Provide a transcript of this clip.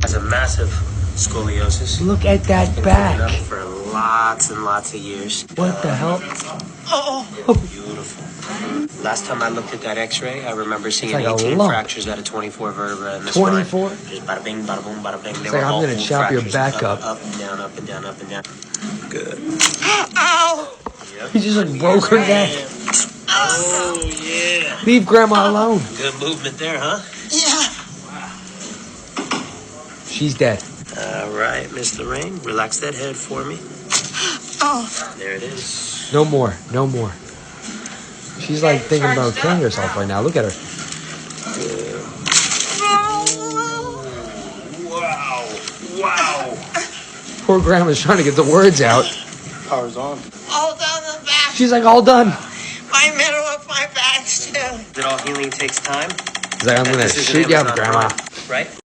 has a massive scoliosis. Look at that Been back. up for lots and lots of years. What the hell? Beautiful. Last time I looked at that X-ray, I remember seeing It's like a 18 lump. fractures out of 24 vertebrae in the 24? spine. Just bada bing, bada boom, bada bing. They It's were like, I'm all gonna full chop your fractures. back up. Up and down, up and down, up and down. Good. Ow! Yep. He just like broke her neck. Oh yeah. Leave Grandma alone. Good movement there, huh? Yeah. She's dead. All right, Miss Lorraine, relax that head for me. Oh. There it is. No more. No more. She's like thinking about killing herself right now. Look at her. Wow. Wow. Poor Grandma's trying to get the words out. Power's on. All down the back. She's like all done. My middle of my back too. That all healing takes time. She's like, I'm gonna This is an shoot you up, Amazon Grandma. run, right?